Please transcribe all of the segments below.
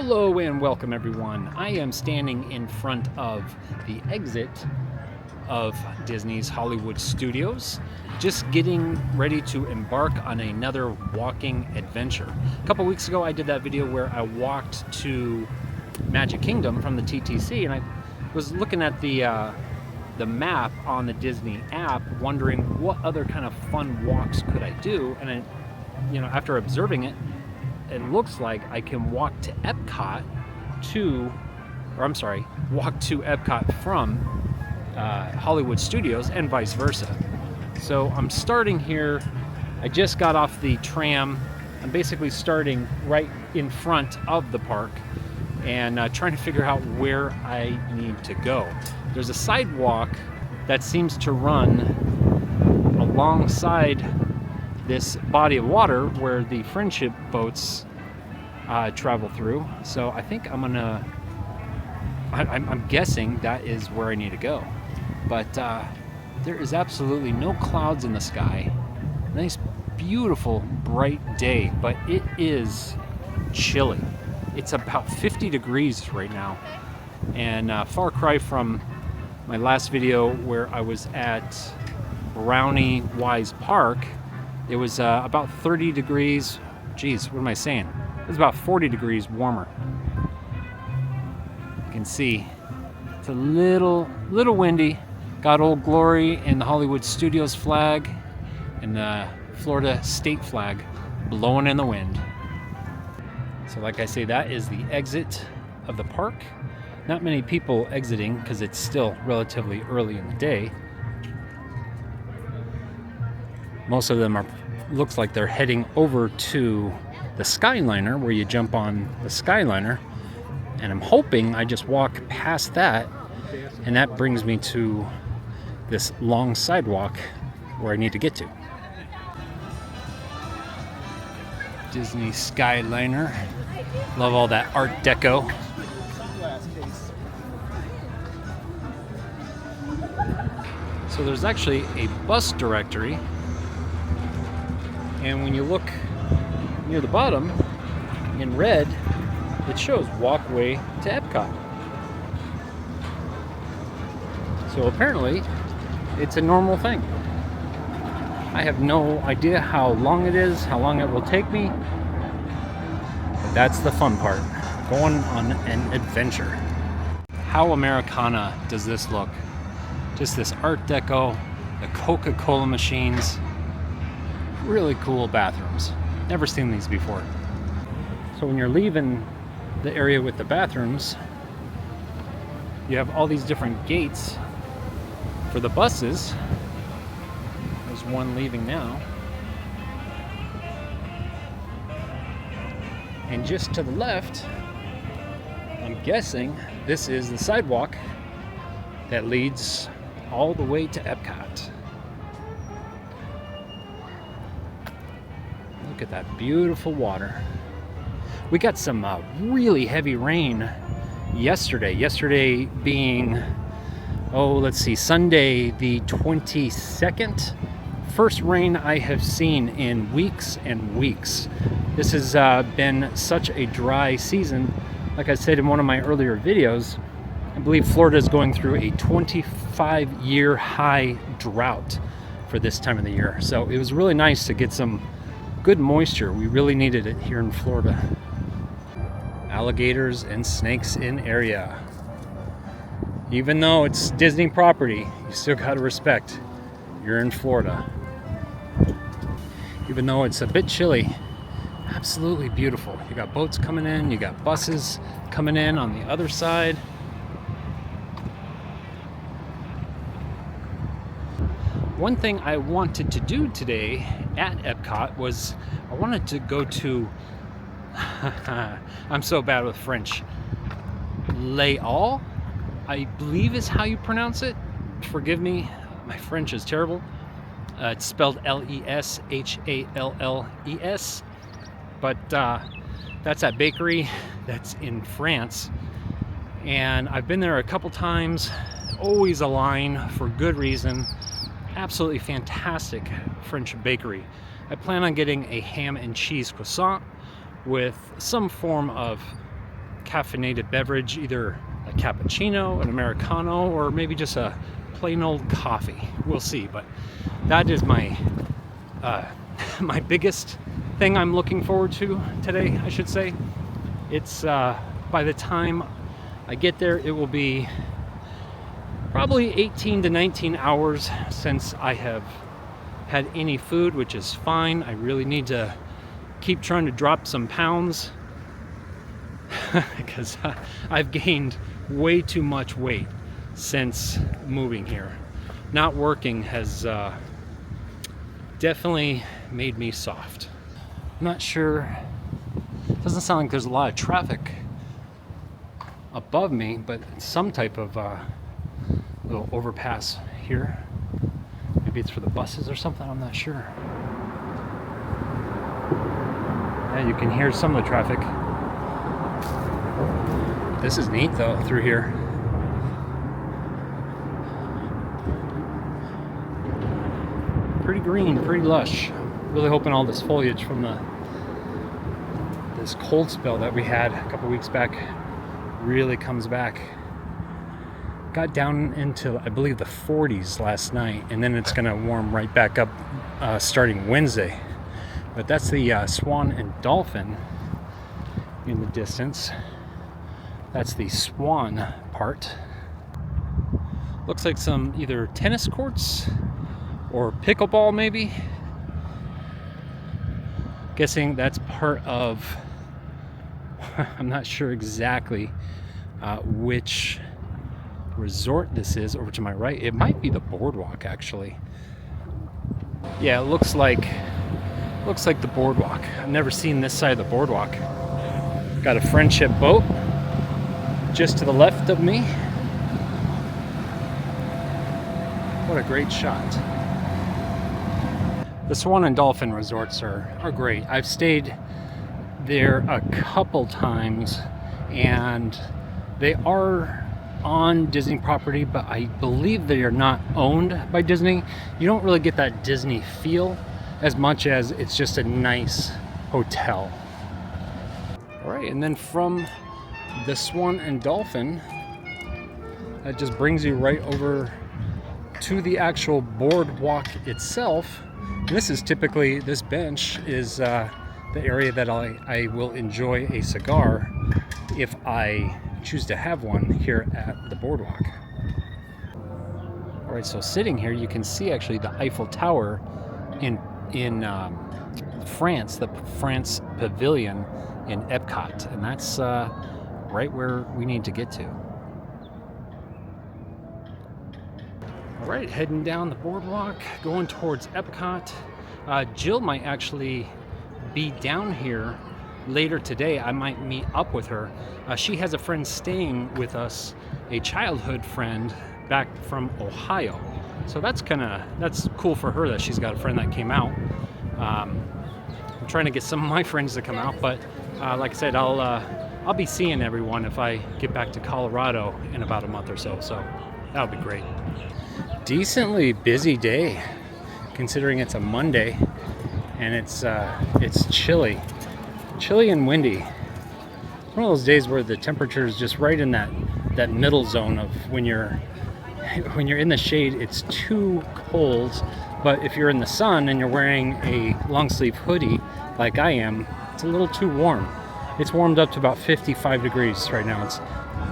Hello and welcome everyone. I am standing in front of the exit of Disney's Hollywood Studios, just getting ready to embark on another walking adventure. A couple weeks ago I did that video where I walked to Magic Kingdom from the TTC, and I was looking at the map on the Disney app, wondering what other kind of fun walks could I do. And after observing it, it looks like I can walk to Epcot walk to Epcot from Hollywood Studios and vice versa. So I'm starting here. I just got off the tram. I'm basically starting right in front of the park and trying to figure out where I need to go. There's a sidewalk that seems to run alongside this body of water where the friendship boats travel through. So I think I'm guessing that is where I need to go. But there is absolutely no clouds in the sky. Nice, beautiful, bright day, but it is chilly. It's about 50 degrees right now, and far cry from my last video where I was at Brownie Wise Park. It was about 30 degrees. Geez, what am I saying? It was about 40 degrees warmer. You can see it's a little windy. Got Old Glory and the Hollywood Studios flag and the Florida state flag blowing in the wind. So like I say, that is the exit of the park. Not many people exiting because it's still relatively early in the day. Most of them looks like they're heading over to the Skyliner, where you jump on the Skyliner, and I'm hoping I just walk past that, and that brings me to this long sidewalk where I need to get to. Disney Skyliner. Love all that Art Deco. So there's actually a bus directory, and when you look near the bottom in red, it shows walkway to Epcot. So apparently it's a normal thing. I have no idea how long it is, how long it will take me, but that's the fun part, going on an adventure. How Americana does this look? Just this Art Deco, the Coca-Cola machines, really cool bathrooms. Never seen these before. So when you're leaving the area with the bathrooms, you have all these different gates for the buses. There's one leaving now. And just to the left, I'm guessing this is the sidewalk that leads all the way to Epcot. Look at that beautiful water. We got some really heavy rain yesterday. Yesterday being, Sunday the 22nd. First rain I have seen in weeks and weeks. This has been such a dry season. Like I said in one of my earlier videos, I believe Florida is going through a 25-year high drought for this time of the year. So it was really nice to get some good moisture. We really needed it here in Florida. Alligators and snakes in area. Even though it's Disney property, you still gotta respect you're in Florida. Even though it's a bit chilly, absolutely beautiful. You got boats coming in, you got buses coming in on the other side. One thing I wanted to do today at Epcot was I wanted to go to I'm so bad with French. Les Halles, I believe is how you pronounce it. Forgive me, my French is terrible. It's spelled Leshalles, but that's that bakery that's in France. And I've been there a couple times, always a line for good reason. Absolutely fantastic French bakery. I plan on getting a ham and cheese croissant with some form of caffeinated beverage, either a cappuccino, an Americano, or maybe just a plain old coffee. We'll see, but that is my my biggest thing I'm looking forward to today, I should say. It's by the time I get there, it will be probably 18 to 19 hours since I have had any food, which is fine. I really need to keep trying to drop some pounds because I've gained way too much weight since moving here. Not working has definitely made me soft. I'm not sure, it doesn't sound like there's a lot of traffic above me, but some type of little overpass here. Maybe it's for the buses or something, I'm not sure. Yeah, you can hear some of the traffic. This is neat though, through here. Pretty green, pretty lush. Really hoping all this foliage from this cold spell that we had a couple weeks back really comes back. Got down into, I believe, the 40s last night, and then it's gonna warm right back up starting Wednesday. But that's the Swan and Dolphin in the distance. That's the Swan part. Looks like some either tennis courts or pickleball, maybe. Guessing that's part of, I'm not sure exactly which resort this is. Over to my right, it might be the boardwalk actually. Yeah, it looks like the boardwalk. I've never seen this side of the boardwalk. Got a friendship boat just to the left of me. What a great shot. The Swan and Dolphin resorts are great. I've stayed there a couple times, and they are on Disney property, but I believe they are not owned by Disney. You don't really get that Disney feel as much as it's just a nice hotel. All right, and then from the Swan and Dolphin, that just brings you right over to the actual boardwalk itself. This is typically, this bench is the area that I will enjoy a cigar if I choose to have one here at the boardwalk. All right, so sitting here, you can see actually the Eiffel Tower in France, the France Pavilion in Epcot, and that's right where we need to get to. All right, heading down the boardwalk, going towards Epcot. Jill might actually be down here later today. I might meet up with her. She has a friend staying with us, a childhood friend back from Ohio. So that's cool for her that she's got a friend that came out. I'm trying to get some of my friends to come out, but like I said, I'll be seeing everyone if I get back to Colorado in about a month or so. So that'll be great. Decently busy day, considering it's a Monday and it's chilly and windy. It's one of those days where the temperature is just right in that middle zone of when you're in the shade, it's too cold, but if you're in the sun and you're wearing a long sleeve hoodie like I am, it's a little too warm. It's warmed up to about 55 degrees right now. It's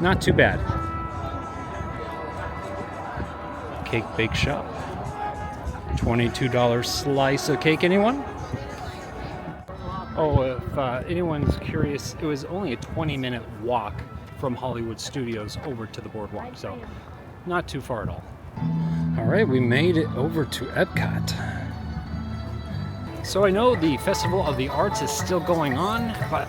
not too bad. Cake Bake Shop. $22 slice of cake, anyone? Oh, if anyone's curious, it was only a 20-minute walk from Hollywood Studios over to the boardwalk, so not too far at all. All right, we made it over to Epcot. So I know the Festival of the Arts is still going on, but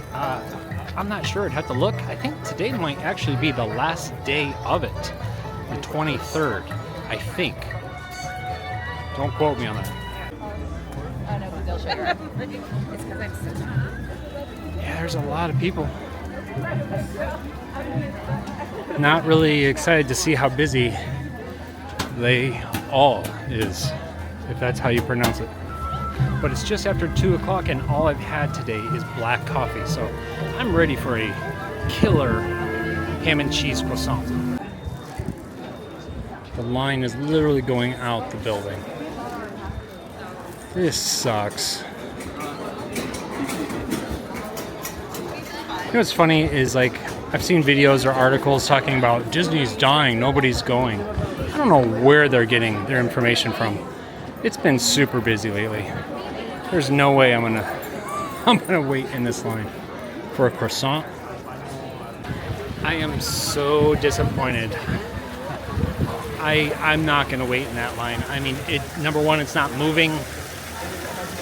I'm not sure. I'd have to look. I think today might actually be the last day of it, the 23rd, I think. Don't quote me on that. Oh no, they'll show you. It's because I'm so tired. Yeah, there's a lot of people. Not really excited to see how busy they all is, if that's how you pronounce it. But it's just after 2 o'clock and all I've had today is black coffee, so I'm ready for a killer ham and cheese croissant. The line is literally going out the building. This sucks. You know what's funny is, like, I've seen videos or articles talking about Disney's dying, nobody's going. I don't know where they're getting their information from. It's been super busy lately. There's no way I'm gonna wait in this line for a croissant. I am so disappointed. I'm not gonna wait in that line. I mean, number one, it's not moving.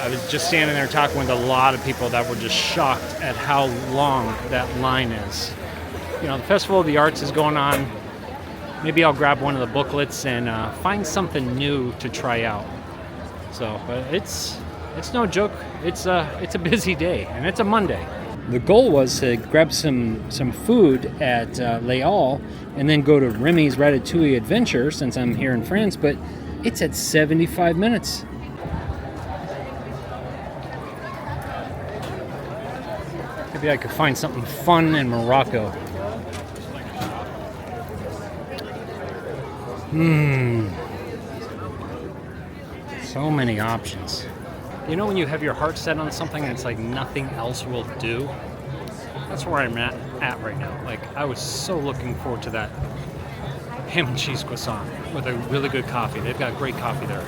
I was just standing there talking with a lot of people that were just shocked at how long that line is. You know, the Festival of the Arts is going on. Maybe I'll grab one of the booklets and find something new to try out. So, but it's no joke. It's a busy day, and it's a Monday. The goal was to grab some food at Les Halles and then go to Remy's Ratatouille Adventure since I'm here in France, but it's at 75 minutes. Maybe I could find something fun in Morocco. So many options. You know when you have your heart set on something and it's like nothing else will do? That's where I'm at right now. Like, I was so looking forward to that ham and cheese croissant with a really good coffee. They've got great coffee there.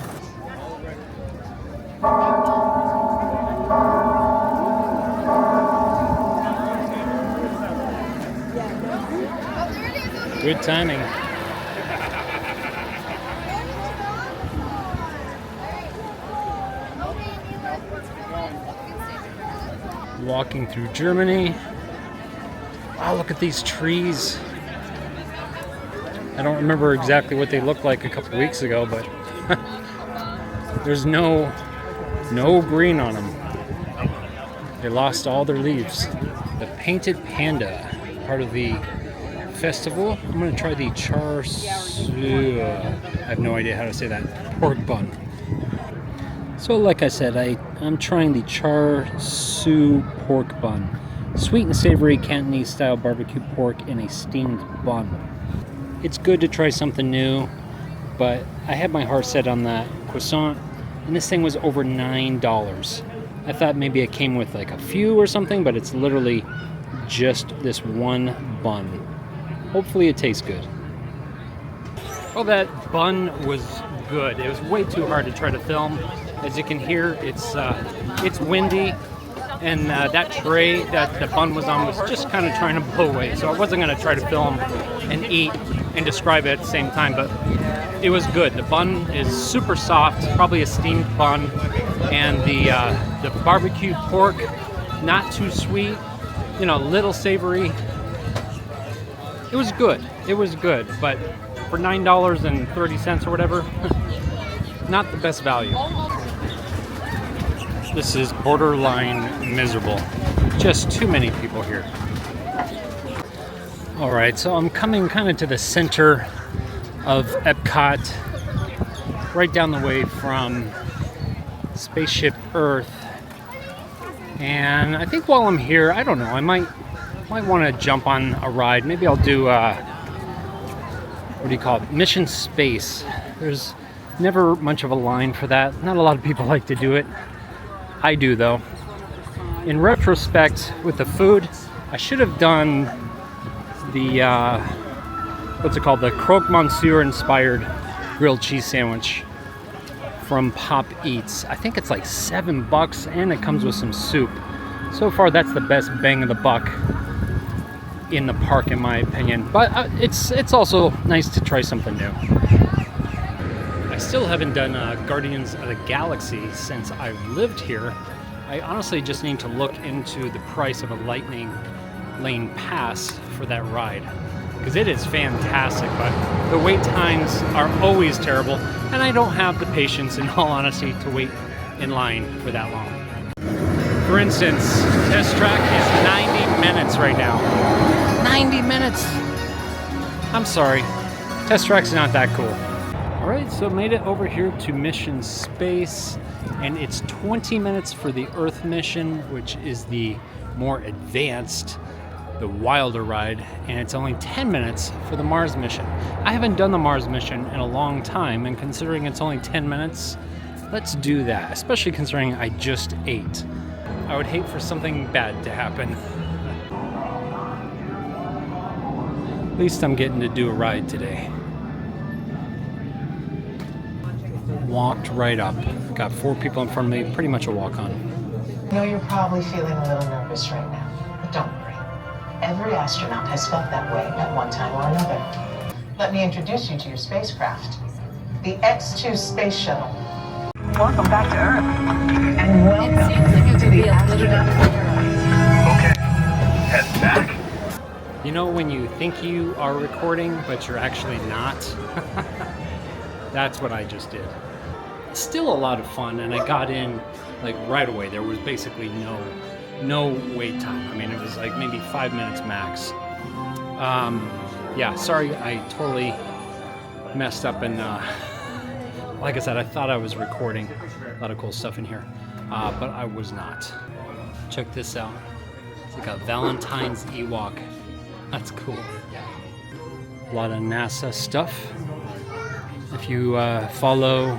Good timing. Walking through Germany. Wow, look at these trees. I don't remember exactly what they looked like a couple weeks ago, but there's no green on them. They lost all their leaves. The Painted Panda, part of the festival. I'm going to try the char siu. I have no idea how to say that. Pork bun. So like I said, I'm trying the char siu pork bun. Sweet and savory Cantonese style barbecue pork in a steamed bun. It's good to try something new, but I had my heart set on that croissant, and this thing was over $9. I thought maybe it came with like a few or something, but it's literally just this one bun. Hopefully it tastes good. Well, that bun was good. It was way too hard to try to film. As you can hear, it's windy, and that tray that the bun was on was just kind of trying to blow away. So I wasn't going to try to film and eat and describe it at the same time, but it was good. The bun is super soft, probably a steamed bun, and the barbecue pork, not too sweet, you know, little savory. It was good. It was good, but for $9.30 or whatever, not the best value. This is borderline miserable. Just too many people here. All right, so I'm coming kind of to the center of Epcot, right down the way from Spaceship Earth. And I think while I'm here, I don't know, I might want to jump on a ride. Maybe I'll do, what do you call it? Mission Space. There's never much of a line for that. Not a lot of people like to do it. I do, though. In retrospect, with the food, I should have done the, what's it called? The Croque Monsieur inspired grilled cheese sandwich from Pop Eats. I think it's like $7 and it comes with some soup. So far, that's the best bang of the buck in the park, in my opinion. But it's also nice to try something new. I still haven't done Guardians of the Galaxy since I've lived here. I honestly just need to look into the price of a Lightning Lane pass for that ride, because it is fantastic, but the wait times are always terrible, and I don't have the patience, in all honesty, to wait in line for that long. For instance, Test Track is 90 minutes right now. 90 minutes! I'm sorry, Test Track's not that cool. Alright, so made it over here to Mission Space, and it's 20 minutes for the Earth mission, which is the more advanced the Wilder ride, and it's only 10 minutes for the Mars mission. I haven't done the Mars mission in a long time, and considering it's only 10 minutes, let's do that, especially considering I just ate. I would hate for something bad to happen. At least I'm getting to do a ride today. Walked right up. Got 4 people in front of me, pretty much a walk-on. I know you're probably feeling a little nervous right now, but don't worry. Every astronaut has felt that way at one time or another. Let me introduce you to your spacecraft, the X-2 space shuttle. Welcome back to Earth, and welcome It seems like it to would the be a little bit astronaut. clearer. Okay, head back. You know when you think you are recording, but you're actually not? That's what I just did. Still a lot of fun, and I got in like right away. There was basically no wait time. I mean, it was like maybe 5 minutes max. Yeah, sorry, I totally messed up, and like I said, I thought I was recording a lot of cool stuff in here, but I was not. Check this out. It's like a Valentine's Ewok. That's cool. A lot of NASA stuff. If you follow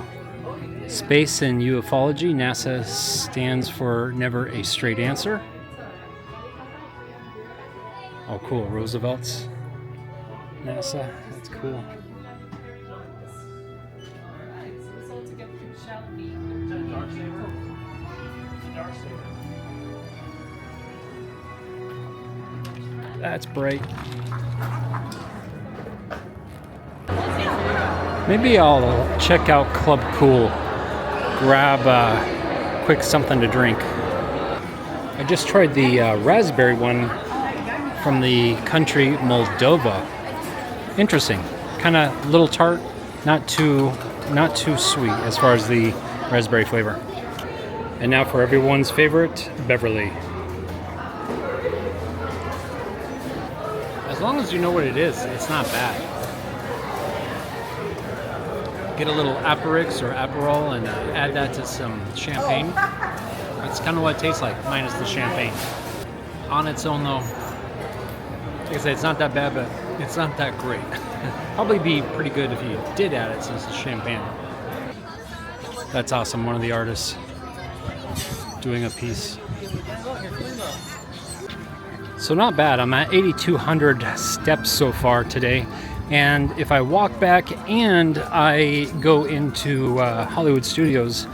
space and ufology, NASA stands for never a straight answer. Oh, cool. Roosevelt's NASA. That's cool. That's bright. Maybe I'll check out Club Cool, grab quick something to drink. I just tried the raspberry one from the country Moldova. Interesting, kind of little tart, not too sweet as far as the raspberry flavor. And now for everyone's favorite, Beverly. As long as you know what it is, it's not bad. Get a little Aperix or Aperol and add that to some champagne. That's kind of what it tastes like, minus the champagne. On its own though, like I said, it's not that bad, but it's not that great. Probably be pretty good if you did add it since it's champagne. That's awesome, one of the artists doing a piece. So not bad, I'm at 8,200 steps so far today. And if I walk back and I go into Hollywood Studios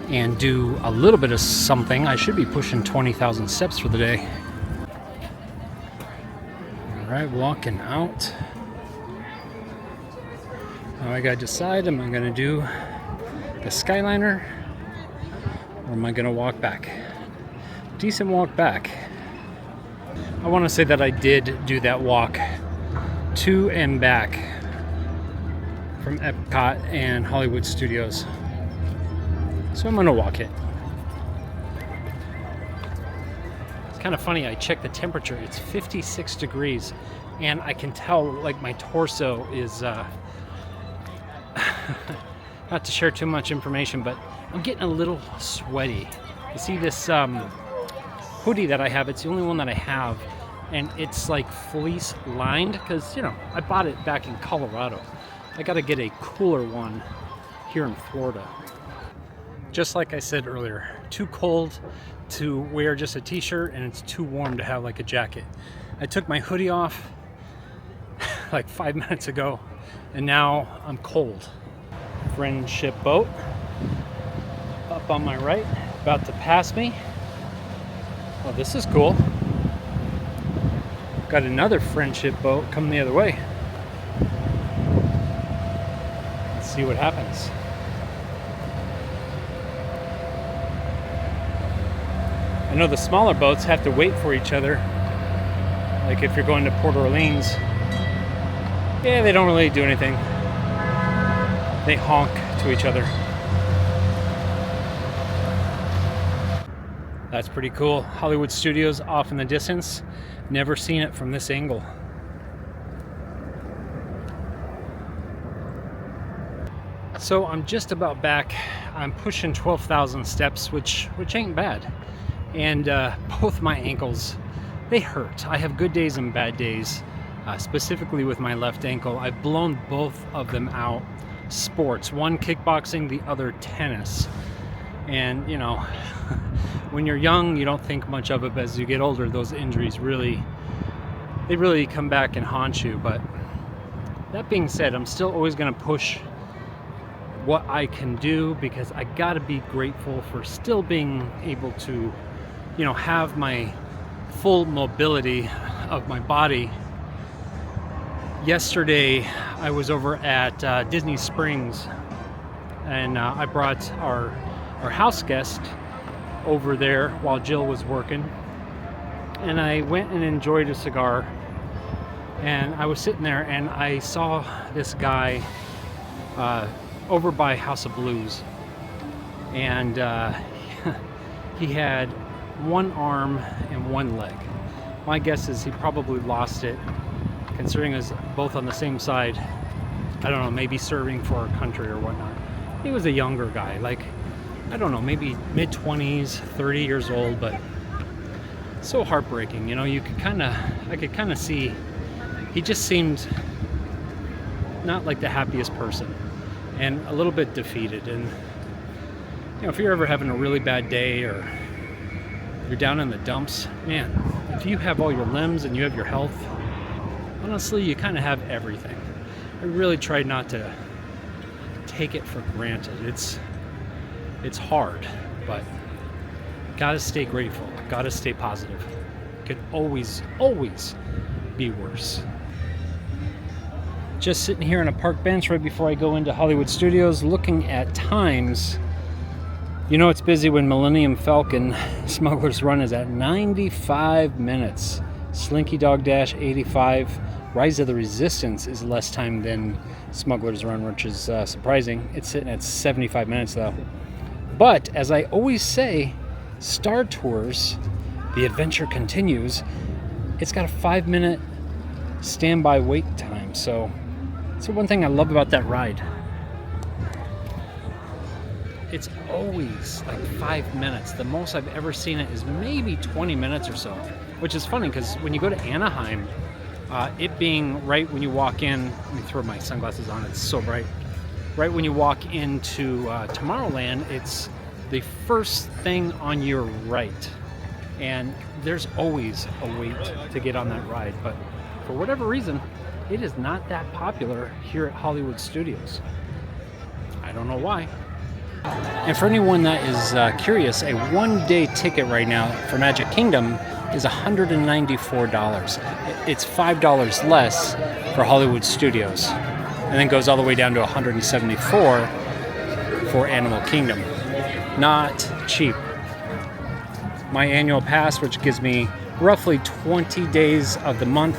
and do a little bit of something, I should be pushing 20,000 steps for the day. All right, walking out. Now I gotta decide, am I gonna do the Skyliner or am I gonna walk back? Decent walk back. I wanna say that I did do that walk to and back from Epcot and Hollywood Studios. So I'm gonna walk it. It's kind of funny, I checked the temperature, it's 56 degrees and I can tell like my torso is, not to share too much information, but I'm getting a little sweaty. You see this hoodie that I have, it's the only one that I have, and it's like fleece lined because, you know, I bought it back in Colorado. I gotta get a cooler one here in Florida. Just like I said earlier, too cold to wear just a t-shirt and it's too warm to have like a jacket. I took my hoodie off like 5 minutes ago and now I'm cold. Friendship boat up on my right, about to pass me. Oh, this is cool. Got another friendship boat coming the other way. Let's see what happens. I know the smaller boats have to wait for each other. Like if you're going to Port Orleans, yeah, they don't really do anything. They honk to each other. That's pretty cool. Hollywood Studios off in the distance. Never seen it from this angle. So I'm just about back. I'm pushing 12,000 steps, which ain't bad. And both my ankles they hurt. I have good days and bad days, specifically with my left ankle. I've blown both of them out. Sports, one kickboxing, the other tennis. And you know, when you're young, you don't think much of it, but as you get older, those injuries really come back and haunt you. But that being said, I'm still always going to push what I can do, because I got to be grateful for still being able to, you know, have my full mobility of my body. Yesterday, I was over at Disney Springs, and I brought our house guest over there while Jill was working, and I went and enjoyed a cigar. And I was sitting there, and I saw this guy over by House of Blues, and he had one arm and one leg. My guess is he probably lost it, considering us both on the same side. I don't know, maybe serving for our country or whatnot. He was a younger guy, like, I don't know, maybe mid-20s, 30 years old, but so heartbreaking. You know, I could kind of see, he just seemed not like the happiest person, and a little bit defeated. And you know, if you're ever having a really bad day, or you're down in the dumps, man, if you have all your limbs and you have your health, honestly, you kind of have everything. I really tried not to take it for granted. It's hard, but gotta stay grateful, gotta stay positive. Could always be worse. Just sitting here on a park bench right before I go into Hollywood Studios, looking at times. You know it's busy when Millennium Falcon Smuggler's Run is at 95 minutes. Slinky Dog Dash 85. Rise of the Resistance is less time than Smuggler's Run, which is surprising. It's sitting at 75 minutes though. But as I always say, Star Tours, the adventure continues. It's got a 5-minute standby wait time. So one thing I love about that ride. It's always like 5 minutes. The most I've ever seen it is maybe 20 minutes or so, which is funny because when you go to Anaheim, it being right when you walk in, let me throw my sunglasses on, it's so bright. Right when you walk into Tomorrowland, it's the first thing on your right. And there's always a wait to get on that ride. But for whatever reason, it is not that popular here at Hollywood Studios. I don't know why. And for anyone that is curious, a one-day ticket right now for Magic Kingdom is $194. It's $5 less for Hollywood Studios, and then goes all the way down to $174 for Animal Kingdom. Not cheap. My annual pass, which gives me roughly 20 days of the month,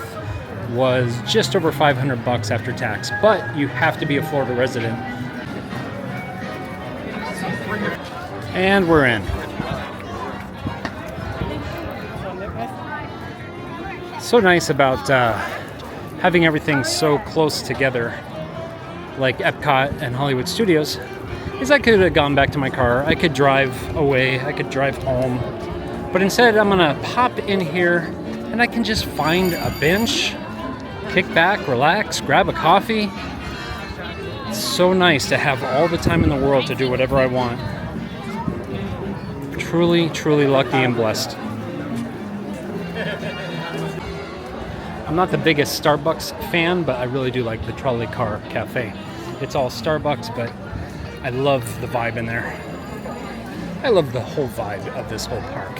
was just over $500 after tax, but you have to be a Florida resident. And we're in. So nice about having everything so close together, like Epcot and Hollywood Studios, is I could have gone back to my car. I could drive away. I could drive home. But instead, I'm going to pop in here, and I can just find a bench, kick back, relax, grab a coffee. It's so nice to have all the time in the world to do whatever I want. Truly, truly lucky and blessed. I'm not the biggest Starbucks fan, but I really do like the Trolley Car Cafe. It's all Starbucks, but I love the vibe in there. I love the whole vibe of this whole park.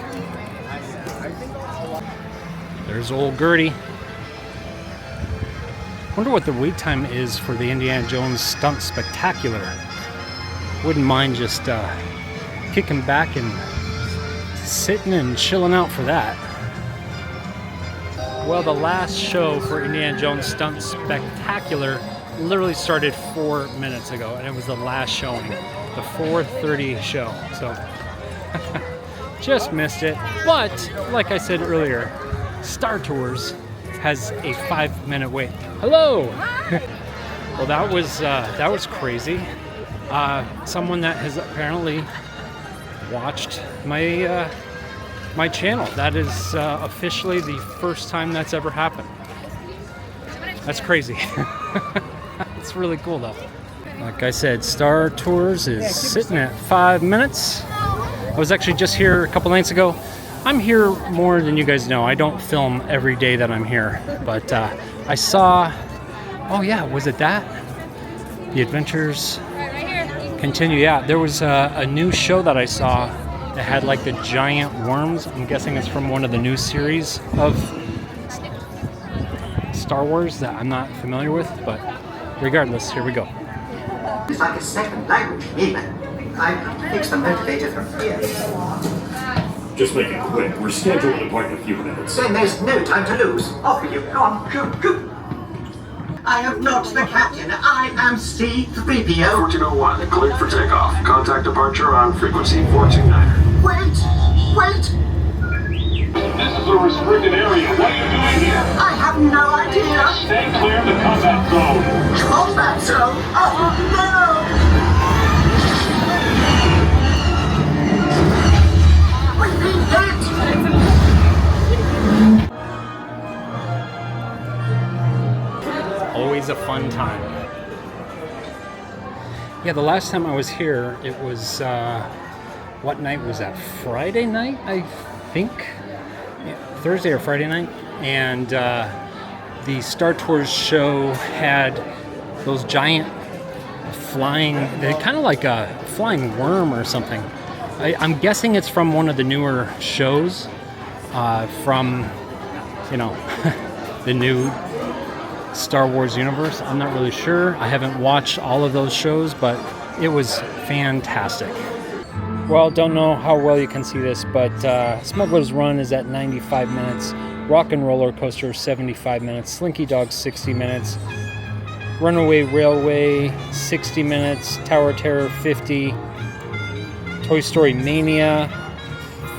There's old Gertie. Wonder what the wait time is for the Indiana Jones Stunt Spectacular. Wouldn't mind just kicking back and sitting and chilling out for that. Well, the last show for Indiana Jones Stunt Spectacular literally started 4 minutes ago, and it was the last showing, the 4:30 show. So just missed it. But like I said earlier, Star Tours has a 5-minute wait. Hello. Well, that was crazy. Someone that has apparently watched my my channel. That is officially the first time that's ever happened. That's crazy. It's really cool though. Like I said, Star Tours is sitting at 5 minutes. I was actually just here a couple nights ago. I'm here more than you guys know. I don't film every day that I'm here, but I saw, oh yeah, was it that? The Adventures Continue. Yeah, there was a new show that I saw that had like the giant worms. I'm guessing it's from one of the new series of Star Wars that I'm not familiar with, but regardless, here we go. It's like a second language, even. I fixed the motivator for here. Just make it quick. We're scheduled to depart in a few minutes. Then there's no time to lose. Off with you. Go on, shoot, shoot. I am not the captain. I am C-3PO. 1401, cleared for takeoff. Contact departure on frequency 429. Wait! This is a restricted area. What are you doing here? I have no idea. Stay clear of the combat zone. Combat zone? Oh, no! We've been hit! Always a fun time. Yeah, the last time I was here, it was, what night was that? Friday night, I think? Yeah, Thursday or Friday night. And the Star Tours show had those giant flying, they're kind of like a flying worm or something. I'm guessing it's from one of the newer shows from, you know, the new Star Wars universe. I'm not really sure. I haven't watched all of those shows, but it was fantastic. Well, don't know how well you can see this, but Smuggler's Run is at 95 minutes. Rock and Roller Coaster 75 minutes. Slinky Dog 60 minutes. Runaway Railway 60 minutes. Tower Terror 50. Toy Story Mania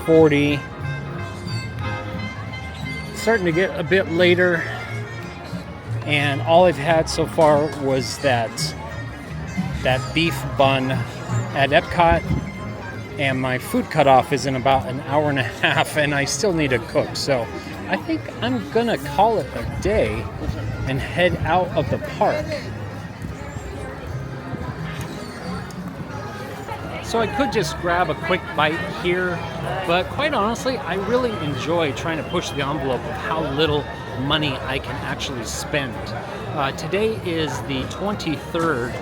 40. It's starting to get a bit later, and all I've had so far was that beef bun at Epcot, and my food cutoff is in about an hour and a half, and I still need to cook. So I think I'm gonna call it a day and head out of the park. So I could just grab a quick bite here, but quite honestly, I really enjoy trying to push the envelope of how little money I can actually spend. Today is the 23rd,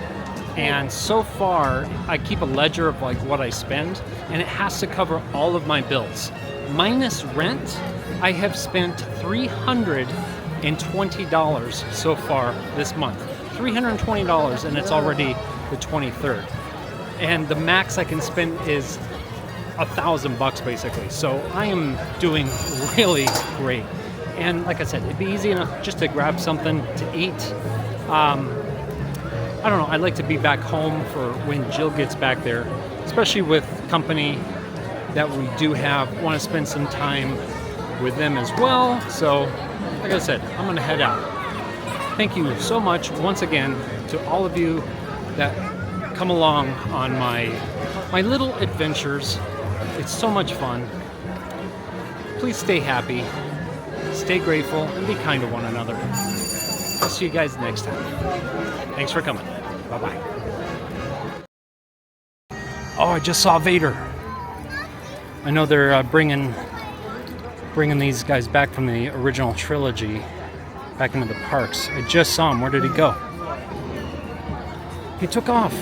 and so far I keep a ledger of like what I spend, and it has to cover all of my bills. Minus rent, I have spent $320 so far this month. $320, and it's already the 23rd. And the max I can spend is $1,000 basically. So I am doing really great. And like I said, it'd be easy enough just to grab something to eat. I don't know, I'd like to be back home for when Jill gets back there, especially with company that we do have. Want to spend some time with them as well. So like I said, I'm gonna head out. Thank you so much once again to all of you that come along on my little adventures. It's so much fun. Please stay happy, stay grateful, and be kind to one another. I'll see you guys next time. Thanks for coming. Bye-bye. Oh, I just saw Vader. I know they're bringing these guys back from the original trilogy back into the parks. I just saw him. Where did he go? He took off.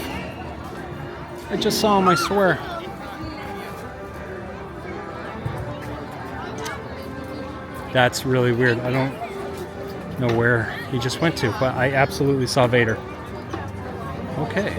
I just saw him, I swear. That's really weird. I don't know where he just went to, but I absolutely saw Vader. Okay.